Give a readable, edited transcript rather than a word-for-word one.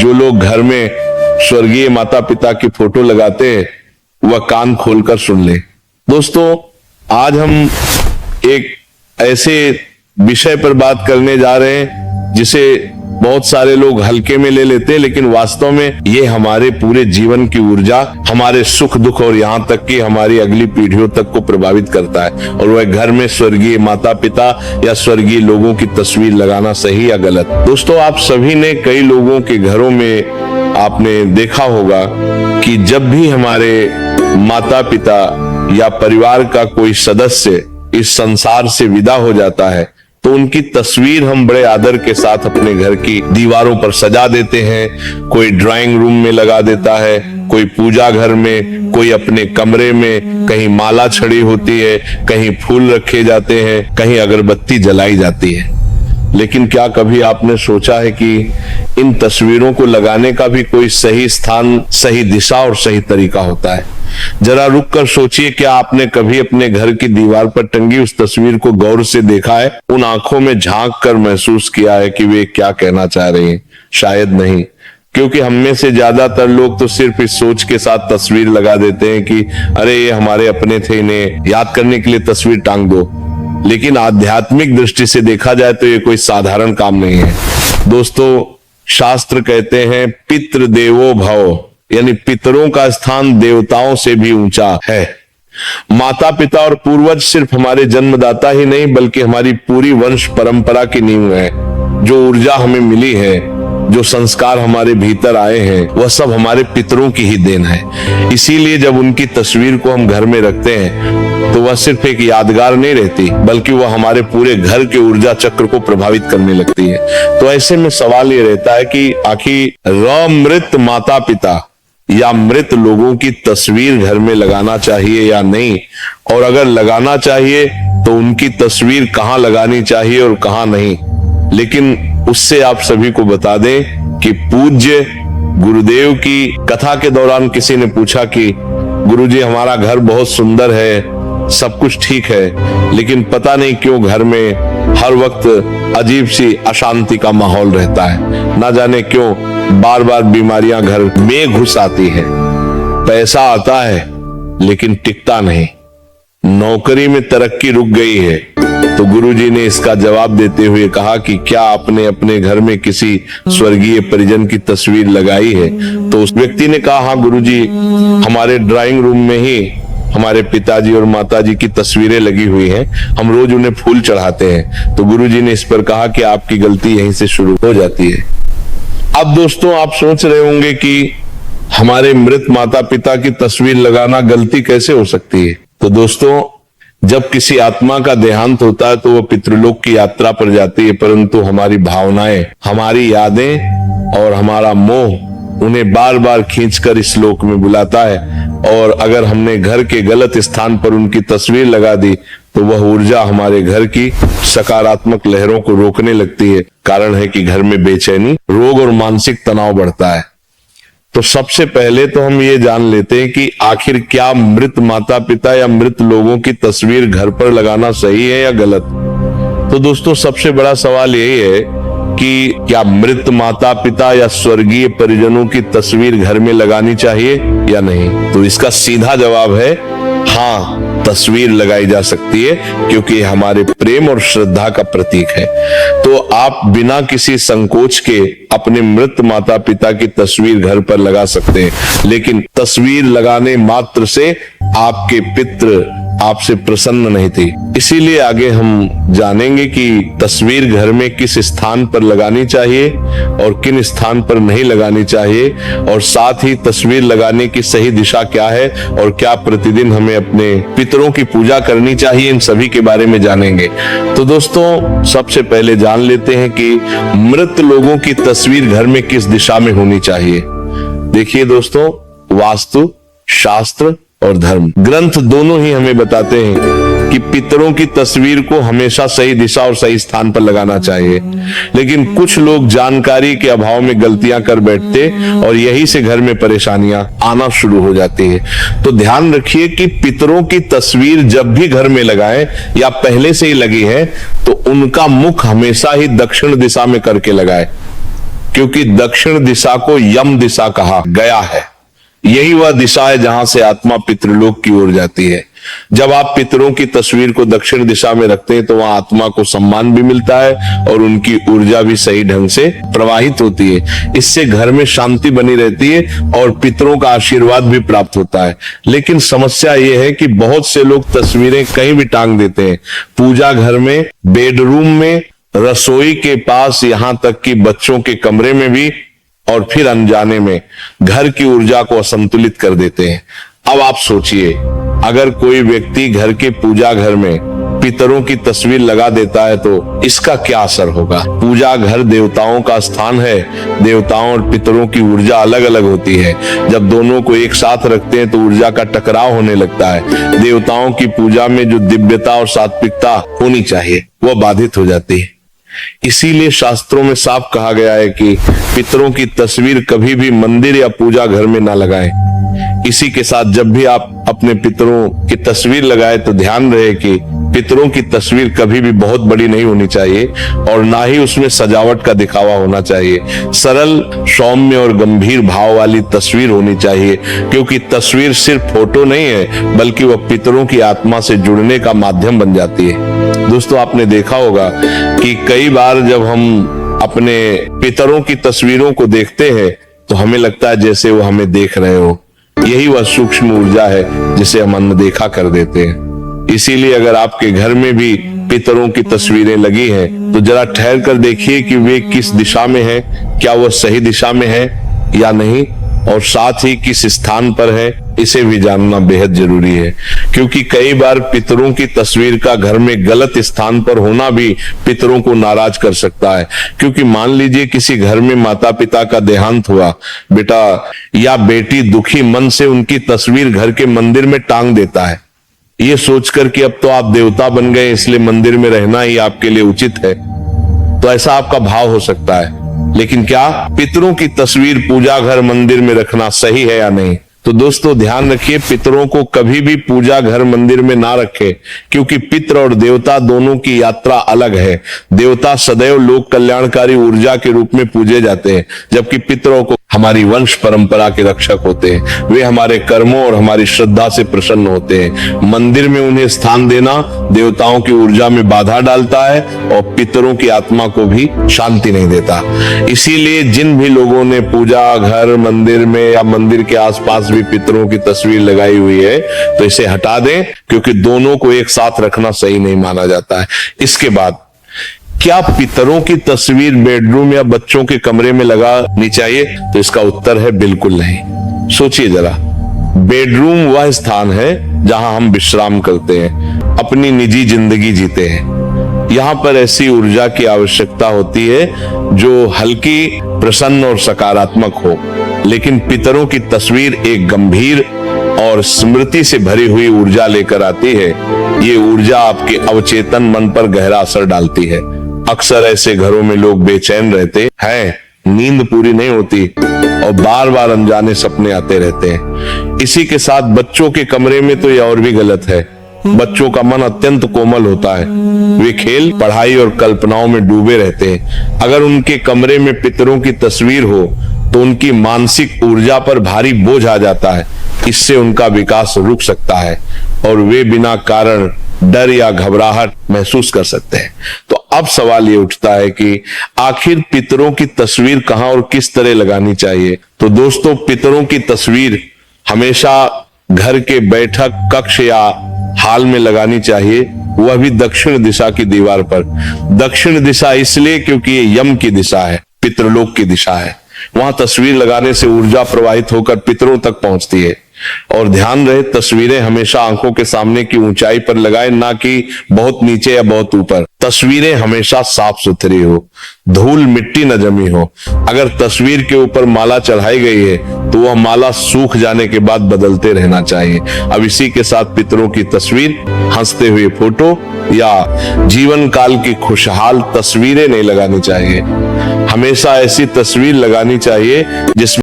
जो लोग घर में स्वर्गीय माता पिता की फोटो लगाते हैं वह कान खोलकर सुन ले। दोस्तों, आज हम एक ऐसे विषय पर बात करने जा रहे हैं जिसे बहुत सारे लोग हल्के में ले लेते हैं, लेकिन वास्तव में ये हमारे पूरे जीवन की ऊर्जा, हमारे सुख दुख और यहाँ तक कि हमारी अगली पीढ़ियों तक को प्रभावित करता है। और वह घर में स्वर्गीय माता पिता या स्वर्गीय लोगों की तस्वीर लगाना सही या गलत। दोस्तों, आप सभी ने कई लोगों के घरों में आपने देखा होगा कि जब भी हमारे माता पिता या परिवार का कोई सदस्य इस संसार से विदा हो जाता है तो उनकी तस्वीर हम बड़े आदर के साथ अपने घर की दीवारों पर सजा देते हैं। कोई ड्राइंग रूम में लगा देता है, कोई पूजा घर में, कोई अपने कमरे में, कहीं माला छड़ी होती है, कहीं फूल रखे जाते हैं, कहीं अगरबत्ती जलाई जाती है। लेकिन क्या कभी आपने सोचा है कि इन तस्वीरों को लगाने का भी कोई सही स्थान, सही दिशा और सही तरीका होता है? जरा रुक कर सोचिए, क्या आपने कभी अपने घर की दीवार पर टंगी उस तस्वीर को गौर से देखा है? उन आंखों में झांक कर महसूस किया है कि वे क्या कहना चाह रही हैं? शायद नहीं, क्योंकि हम में से ज्यादातर लोग तो सिर्फ इस सोच के साथ तस्वीर लगा देते हैं कि अरे ये हमारे अपने थे, इन्हें याद करने के लिए तस्वीर टांग दो। लेकिन आध्यात्मिक दृष्टि से देखा जाए तो ये कोई साधारण काम नहीं है। दोस्तों, शास्त्र कहते हैं पितृ देवो भव, यानी पितरों का स्थान देवताओं से भी ऊंचा है। माता पिता और पूर्वज सिर्फ हमारे जन्मदाता ही नहीं बल्कि हमारी पूरी वंश परंपरा की नींव है। जो ऊर्जा हमें मिली है, जो संस्कार हमारे भीतर आए हैं, वह सब हमारे पितरों की ही देन है। इसीलिए जब उनकी तस्वीर को हम घर में रखते हैं तो वह सिर्फ एक यादगार नहीं रहती बल्कि वह हमारे पूरे घर के ऊर्जा चक्र को प्रभावित करने लगती है। तो ऐसे में सवाल ये रहता है कि आखिर मृत माता पिता या मृत लोगों की तस्वीर घर में लगाना चाहिए या नहीं, और अगर लगाना चाहिए तो उनकी तस्वीर कहाँ लगानी चाहिए और कहाँ नहीं। लेकिन उससे आप सभी को बता दें कि पूज्य गुरुदेव की कथा के दौरान किसी ने पूछा कि गुरुजी, हमारा घर बहुत सुंदर है, सब कुछ ठीक है, लेकिन पता नहीं क्यों घर में हर वक्त अजीब सी अशांति का माहौल रहता है। ना जाने क्यों बार बार बीमारियां घर में घुस आती है। पैसा आता है लेकिन टिकता नहीं, नौकरी में तरक्की रुक गई है। तो गुरुजी ने इसका जवाब देते हुए कहा कि क्या आपने अपने घर में किसी स्वर्गीय परिजन की तस्वीर लगाई है? तो उस व्यक्ति ने कहा, हाँ गुरुजी, हमारे ड्राइंग रूम में ही हमारे पिताजी और माताजी की तस्वीरें लगी हुई हैं, हम रोज उन्हें फूल चढ़ाते हैं। तो गुरुजी ने इस पर कहा कि आपकी गलती यहीं से शुरू हो जाती है। अब दोस्तों, आप सोच रहे होंगे कि हमारे मृत माता पिता की तस्वीर लगाना गलती कैसे हो सकती है? तो दोस्तों, जब किसी आत्मा का देहांत होता है तो वह पितृलोक की यात्रा पर जाती है, परंतु हमारी भावनाएं, हमारी यादें और हमारा मोह उन्हें बार बार खींचकर इस लोक में बुलाता है। और अगर हमने घर के गलत स्थान पर उनकी तस्वीर लगा दी तो वह ऊर्जा हमारे घर की सकारात्मक लहरों को रोकने लगती है। कारण है कि घर में बेचैनी, रोग और मानसिक तनाव बढ़ता है। तो सबसे पहले तो हम ये जान लेते हैं कि आखिर क्या मृत माता पिता या मृत लोगों की तस्वीर घर पर लगाना सही है या गलत? तो दोस्तों, सबसे बड़ा सवाल यही है कि क्या मृत माता पिता या स्वर्गीय परिजनों की तस्वीर घर में लगानी चाहिए या नहीं? तो इसका सीधा जवाब है हाँ, तस्वीर लगाई जा सकती है, क्योंकि हमारे प्रेम और श्रद्धा का प्रतीक है। तो आप बिना किसी संकोच के अपने मृत माता पिता की तस्वीर घर पर लगा सकते हैं, लेकिन तस्वीर लगाने मात्र से आपके पितृ आपसे प्रसन्न नहीं थी। इसीलिए आगे हम जानेंगे कि तस्वीर घर में किस स्थान पर लगानी चाहिए और किन स्थान पर नहीं लगानी चाहिए, और साथ ही तस्वीर लगाने की सही दिशा क्या है और क्या प्रतिदिन हमें अपने पितरों की पूजा करनी चाहिए, इन सभी के बारे में जानेंगे। तो दोस्तों, सबसे पहले जान लेते हैं कि मृत लोगों की तस्वीर घर में किस दिशा में होनी चाहिए। देखिए दोस्तों, वास्तु, शास्त्र और धर्म ग्रंथ दोनों ही हमें बताते हैं कि पितरों की तस्वीर को हमेशा सही दिशा और सही स्थान पर लगाना चाहिए। लेकिन कुछ लोग जानकारी के अभाव में गलतियां कर बैठते और यही से घर में परेशानियां आना शुरू हो जाती है। तो ध्यान रखिए कि पितरों की तस्वीर जब भी घर में लगाएं या पहले से ही लगी है तो उनका मुख हमेशा ही दक्षिण दिशा में करके लगाएं। क्योंकि दक्षिण दिशा को यम दिशा कहा गया है। यही वह दिशा है जहां से आत्मा पितृलोक की ओर जाती है। जब आप पितरों की तस्वीर को दक्षिण दिशा में रखते हैं तो वहां आत्मा को सम्मान भी मिलता है और उनकी ऊर्जा भी सही ढंग से प्रवाहित होती है। इससे घर में शांति बनी रहती है और पितरों का आशीर्वाद भी प्राप्त होता है। लेकिन समस्या यह है कि बहुत से लोग तस्वीरें कहीं भी टांग देते हैं, पूजा घर में, बेडरूम में, रसोई के पास, यहां तक कि बच्चों के कमरे में भी, और फिर अनजाने में घर की ऊर्जा को असंतुलित कर देते हैं। अब आप सोचिए, अगर कोई व्यक्ति घर के पूजा घर में पितरों की तस्वीर लगा देता है तो इसका क्या असर होगा। पूजा घर देवताओं का स्थान है। देवताओं और पितरों की ऊर्जा अलग अलग होती है। जब दोनों को एक साथ रखते हैं तो ऊर्जा का टकराव होने लगता है। देवताओं की पूजा में जो दिव्यता और सात्विकता होनी चाहिए वह बाधित हो जाती है। इसीलिए शास्त्रों में साफ कहा गया है कि पितरों की तस्वीर कभी भी मंदिर या पूजा घर में ना लगाएं। इसी के साथ जब भी आप अपने पितरों की तस्वीर लगाए तो ध्यान रहे कि पितरों की तस्वीर कभी भी बहुत बड़ी नहीं होनी चाहिए और ना ही उसमें सजावट का दिखावा होना चाहिए। सरल, सौम्य और गंभीर भाव वाली तस्वीर होनी चाहिए, क्योंकि तस्वीर सिर्फ फोटो नहीं है बल्कि वह पितरों की आत्मा से जुड़ने का माध्यम बन जाती है। दोस्तों, आपने देखा होगा कि कई बार जब हम अपने पितरों की तस्वीरों को देखते हैं तो हमें लगता है जैसे वो हमें देख रहे हो। यही वह सूक्ष्म ऊर्जा है जिसे हम अनदेखा कर देते हैं। इसीलिए अगर आपके घर में भी पितरों की तस्वीरें लगी हैं तो जरा ठहर कर देखिए कि वे किस दिशा में है, क्या वह सही दिशा में है या नहीं, और साथ ही किस स्थान पर है, इसे भी जानना बेहद जरूरी है। क्योंकि कई बार पितरों की तस्वीर का घर में गलत स्थान पर होना भी पितरों को नाराज कर सकता है। क्योंकि मान लीजिए किसी घर में माता पिता का देहांत हुआ, बेटा या बेटी दुखी मन से उनकी तस्वीर घर के मंदिर में टांग देता है, ये सोचकर कि अब तो आप देवता बन गए इसलिए मंदिर में रहना ही आपके लिए उचित है। तो ऐसा आपका भाव हो सकता है। लेकिन क्या पितरों की तस्वीर पूजा घर मंदिर में रखना सही है या नहीं? तो दोस्तों ध्यान रखिए, पितरों को कभी भी पूजा घर मंदिर में ना रखें, क्योंकि पितर और देवता दोनों की यात्रा अलग है। देवता सदैव लोक कल्याणकारी ऊर्जा के रूप में पूजे जाते हैं, जबकि पितरों को हमारी वंश परंपरा के रक्षक होते हैं। वे हमारे कर्मों और हमारी श्रद्धा से प्रसन्न होते हैं। मंदिर में उन्हें स्थान देना देवताओं की ऊर्जा में बाधा डालता है और पितरों की आत्मा को भी शांति नहीं देता। इसीलिए जिन भी लोगों ने पूजा घर मंदिर में या मंदिर के आसपास भी पितरों की तस्वीर लगाई हुई है तो इसे हटा दें, क्योंकि दोनों को एक साथ रखना सही नहीं माना जाता है। इसके बाद क्या पितरों की तस्वीर बेडरूम या बच्चों के कमरे में लगानी चाहिए? तो इसका उत्तर है बिल्कुल नहीं। सोचिए जरा, बेडरूम वह स्थान है जहां हम विश्राम करते हैं, अपनी निजी जिंदगी जीते हैं। यहां पर ऐसी ऊर्जा की आवश्यकता होती है जो हल्की, प्रसन्न और सकारात्मक हो। लेकिन पितरों की तस्वीर एक गंभीर और स्मृति से भरी हुई ऊर्जा लेकर आती है। ये ऊर्जा आपके अवचेतन मन पर गहरा असर डालती है। अक्सर ऐसे घरों में लोग बेचैन रहते हैं, नींद पूरी नहीं होती और बार बार अनजाने सपने आते रहते हैं। इसी के साथ बच्चों के कमरे में तो यह और भी गलत है। बच्चों का मन अत्यंत कोमल होता है, वे खेल, पढ़ाई और कल्पनाओं में डूबे रहते हैं। अगर उनके कमरे में पितरों की तस्वीर हो तो उनकी मानसिक ऊर्जा पर भारी बोझ आ जाता है। इससे उनका विकास रुक सकता है और वे बिना कारण डर या घबराहट महसूस कर सकते हैं। तो अब सवाल ये उठता है कि आखिर पितरों की तस्वीर कहां और किस तरह लगानी चाहिए? तो दोस्तों, पितरों की तस्वीर हमेशा घर के बैठक कक्ष या हाल में लगानी चाहिए, वह भी दक्षिण दिशा की दीवार पर। दक्षिण दिशा इसलिए क्योंकि ये यम की दिशा है, पितृलोक की दिशा है। वहां तस्वीर लगाने से ऊर्जा प्रवाहित होकर पितरों तक पहुंचती है। और ध्यान रहे, तस्वीरें हमेशा आंखों के सामने की ऊंचाई पर लगाएं, ना कि बहुत नीचे या बहुत ऊपर। तस्वीरें हमेशा साफ सुथरी हो, धूल मिट्टी न जमी हो। अगर तस्वीर के ऊपर माला चढ़ाई गई है तो वह माला सूख जाने के बाद बदलते रहना चाहिए। अब इसी के साथ पितरों की तस्वीर, हंसते हुए फोटो या जीवन काल की खुशहाल तस्वीरें नहीं लगानी चाहिए। हमेशा ऐसी तस्वीर लगानी चाहिए जिसमें